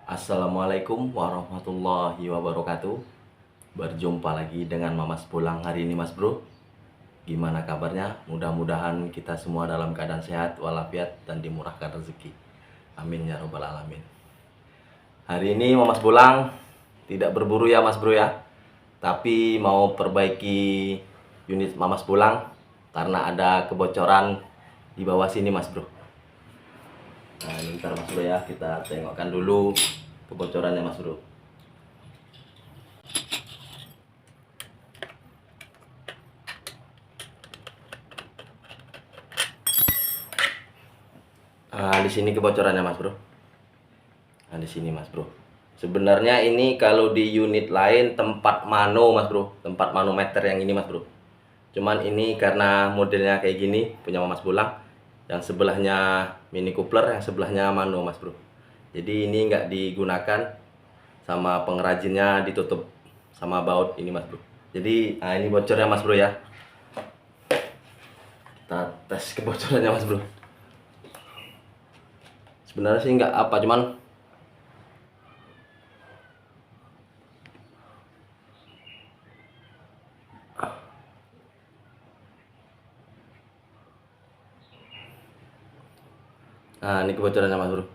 Assalamualaikum warahmatullahi wabarakatuh. Berjumpa lagi dengan Mamas Pulang hari ini Mas Bro. Gimana kabarnya? Mudah-mudahan kita semua dalam keadaan sehat walafiat dan dimurahkan rezeki. Amin ya robbal alamin. Hari ini Mamas Pulang tidak berburu ya Mas Bro ya, tapi mau perbaiki unit Mamas Pulang karena ada kebocoran di bawah sini Mas Bro. Nah ini bentar Mas Bro ya, kita tengokkan dulu kebocorannya Mas Bro. Nah, di sini kebocorannya Mas Bro. Nah, di sini Mas Bro. Sebenarnya ini kalau di unit lain tempat mano Mas Bro, tempat manometer yang ini Mas Bro. Cuman ini karena modelnya kayak gini punya Mas Pulang, yang sebelahnya Mini Coupler, yang sebelahnya mano Mas Bro. Jadi ini nggak digunakan, sama pengrajinnya ditutup sama baut ini Mas Bro. Jadi nah ini bocornya Mas Bro ya. Kita tes kebocorannya Mas Bro. Sebenarnya sih nggak apa, cuman nah ini kebocorannya Mas Bro.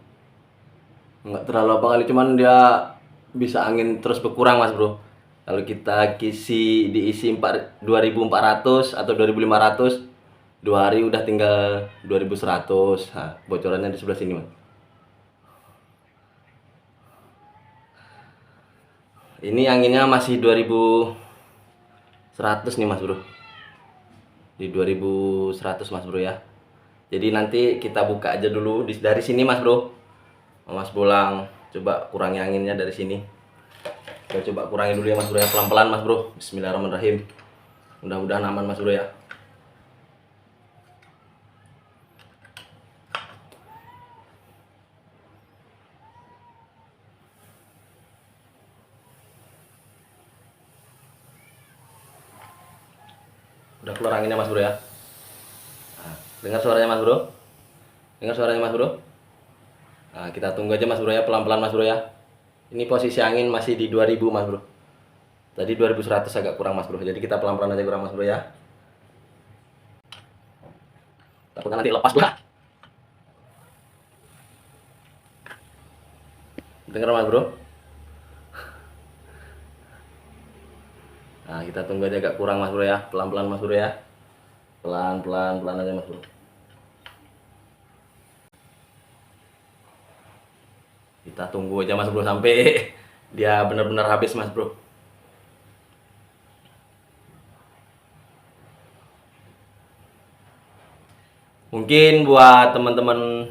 Nggak terlalu apa kali, cuman dia bisa angin terus berkurang Mas Bro. Kalau kita diisi 2400 atau 2500, 2 hari udah tinggal 2100. Nah, bocorannya di sebelah sini Mas. Ini anginnya masih 2100 nih Mas Bro. Di 2100 Mas Bro ya. Jadi nanti kita buka aja dulu dari sini Mas Bro. Mas Pulang coba kurangi anginnya dari sini. Kita coba kurangi dulu ya Mas Bro ya, pelan-pelan Mas Bro. Bismillahirrahmanirrahim. Mudah-mudahan aman Mas Bro ya. Udah keluar anginnya Mas Bro ya. Nah, dengar suaranya Mas Bro? Dengar suaranya Mas Bro? Nah, kita tunggu aja Mas Bro ya, pelan-pelan Mas Bro ya. Ini posisi angin masih di 2000 Mas Bro. Tadi 2100 agak kurang Mas Bro. Jadi kita pelan-pelan aja kurang Mas Bro ya. Takutnya nanti lepas Bro. Dengar Mas Bro? Nah, kita tunggu aja agak kurang Mas Bro ya. Pelan-pelan Mas Bro ya. Pelan-pelan aja Mas Bro. Kita tunggu aja Mas Bro sampai dia benar-benar habis Mas Bro. Mungkin buat teman-teman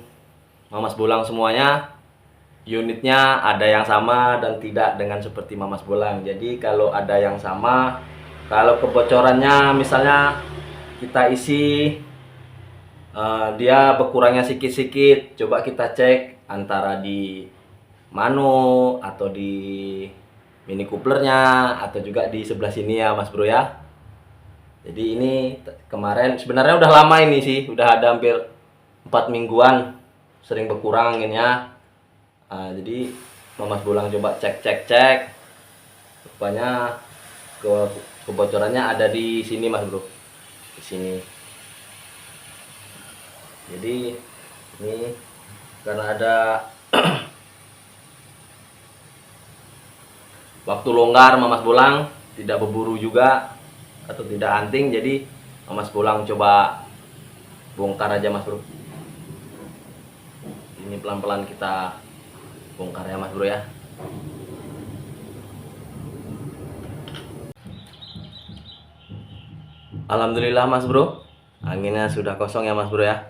Mamas Bolang semuanya, unitnya ada yang sama dan tidak dengan seperti Mamas Bolang. Jadi kalau ada yang sama, kalau kebocorannya misalnya kita isi dia berkurangnya sikit-sikit, coba kita cek antara di mano atau di mini couplernya atau juga di sebelah sini ya Mas Bro ya. Jadi ini kemarin sebenarnya udah lama ini sih, udah ada hampir 4 mingguan sering berkurang anginnya. Jadi Mamas Bolang coba cek, rupanya kebocorannya ada di sini Mas Bro, di sini. Jadi ini karena ada waktu longgar Mamas Bolang tidak berburu juga atau tidak hunting, jadi Mamas Bolang coba bongkar aja Mas Bro. Ini pelan-pelan kita bongkar ya Mas Bro ya. Alhamdulillah Mas Bro, anginnya sudah kosong ya Mas Bro ya.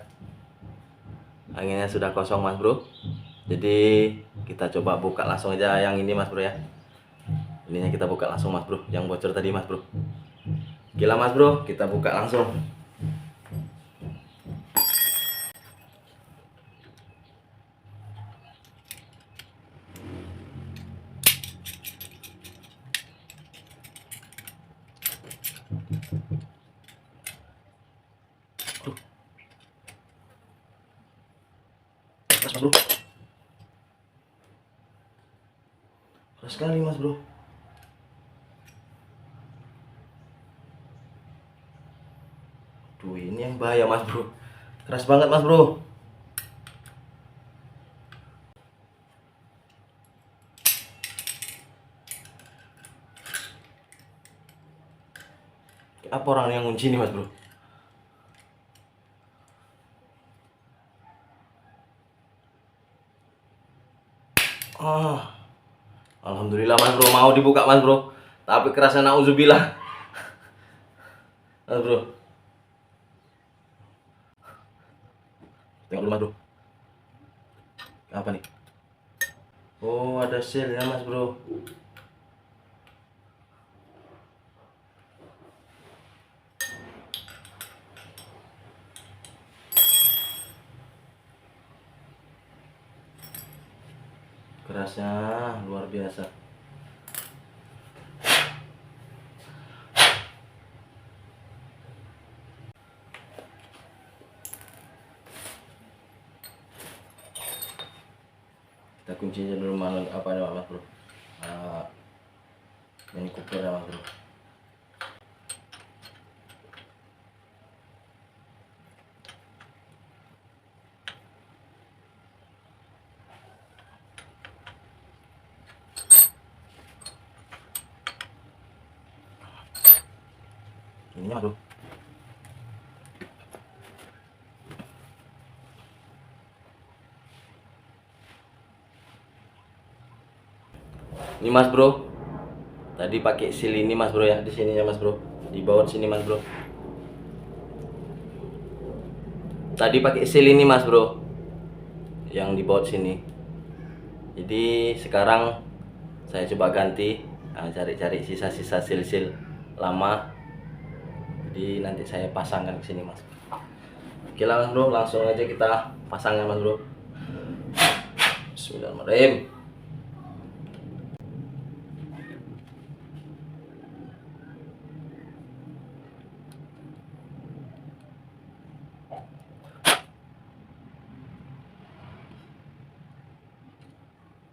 Anginnya sudah kosong Mas Bro. Jadi kita coba buka langsung aja yang ini Mas Bro ya. Ininya kita buka langsung Mas Bro, yang bocor tadi Mas Bro. Gila Mas Bro, kita buka langsung. Mas Bro. Keras sekali mas bro. Tuh ini yang bahaya mas bro. Keras banget mas bro. Apa orang yang ngunci nih mas bro? Alhamdulillah mas bro, mau dibuka mas bro. Tapi kerasnya nauzubillah. Mas bro. Tengok dulu mas bro. Apa nih? Oh ada selnya mas bro. Kerasnya luar biasa. Kita kuncinya dulu malam apa ya mas bro? Mini Cooper ya mas bro. Ini mas bro. Ini mas bro. Tadi pakai seal ini mas bro ya, di sininya mas bro. Di bawah sini mas bro. Tadi pakai seal ini mas bro. Yang di bawah sini. Jadi sekarang saya coba ganti, cari-cari sisa-sisa seal-seal lama. Jadi nanti saya pasangkan ke sini mas. Oke lah mas bro, langsung aja kita pasangkan mas bro. Bismillahirrahmanirrahim.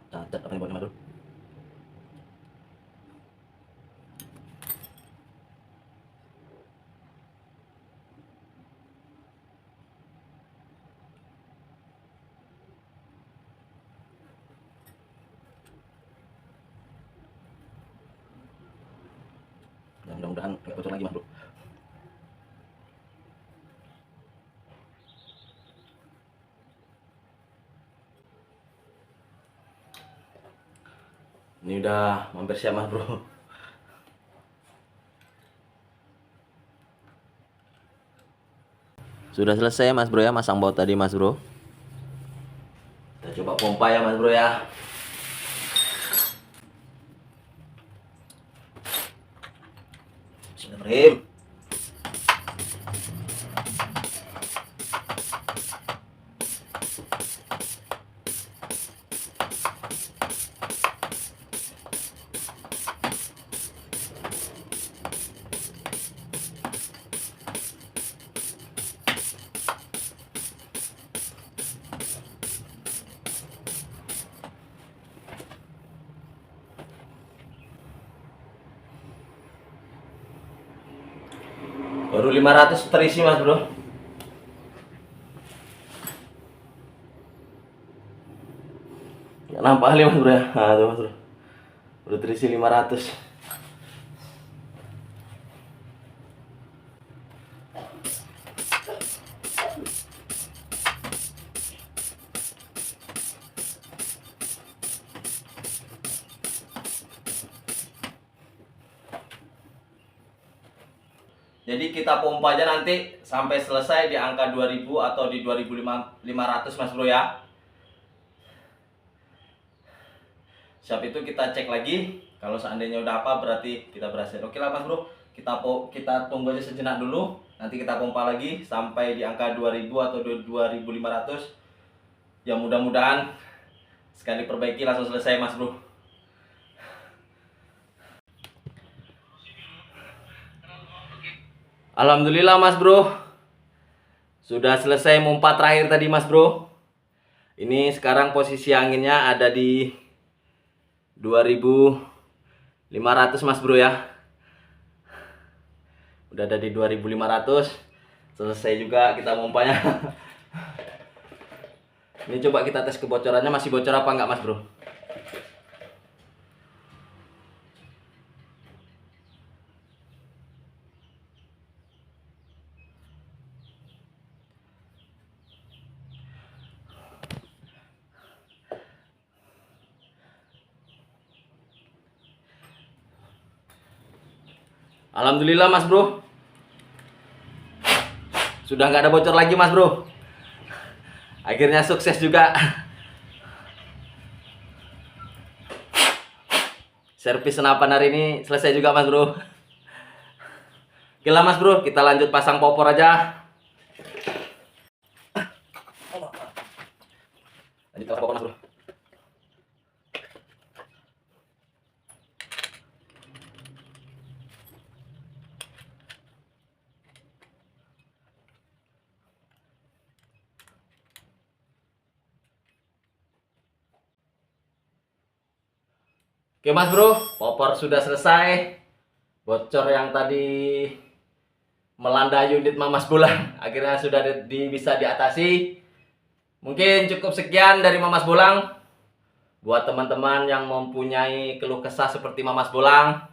Cacat apa yang buatnya mas bro? Dan mudah-mudahan nggak bocor lagi mas bro. Ini udah hampir siap mas bro. Sudah selesai mas bro ya, masang baut tadi mas bro. Kita coba pompa ya mas bro ya. Bismillahirrahmanirrahim. Baru 500 terisi mas bro. Nggak nampak kali mas bro ya. Nah tuh mas bro, udah terisi 500. Jadi kita pompa aja nanti sampai selesai di angka 2000 atau di 2500 mas bro ya. Siap itu kita cek lagi. Kalau seandainya udah apa berarti kita berhasil. Oke lah mas bro, kita tunggu aja sejenak dulu. Nanti kita pompa lagi sampai di angka 2000 atau 2500. Ya mudah-mudahan sekali perbaiki langsung selesai mas bro. Alhamdulillah mas bro, sudah selesai mompa terakhir tadi mas bro. Ini sekarang posisi anginnya ada di 2.500 Mas Bro ya. Udah ada di 2.500. Selesai juga kita pompanya. Ini coba kita tes kebocorannya, masih bocor apa enggak Mas Bro. Alhamdulillah Mas Bro, sudah nggak ada bocor lagi Mas Bro. Akhirnya sukses juga. Servis senapan hari ini selesai juga Mas Bro. Oke lah Mas Bro, kita lanjut pasang popor aja. Lanjut pasang popor Mas Bro. Oke Mas Bro, popor sudah selesai. Bocor yang tadi melanda unit Mamas Bolang akhirnya sudah bisa diatasi. Mungkin cukup sekian dari Mamas Bolang. Buat teman-teman yang mempunyai keluh kesah seperti Mamas Bolang,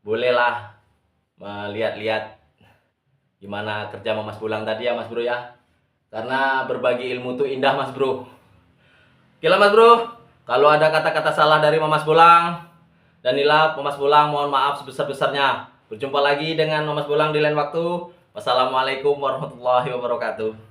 bolehlah melihat-lihat gimana kerja Mamas Bolang tadi ya Mas Bro ya. Karena berbagi ilmu itu indah Mas Bro. Oke lah Mas Bro, kalau ada kata-kata salah dari Mamas Bolang dan nilai Mamas Bolang, mohon maaf sebesar-besarnya. Berjumpa lagi dengan Mamas Bolang di lain waktu. Wassalamualaikum warahmatullahi wabarakatuh.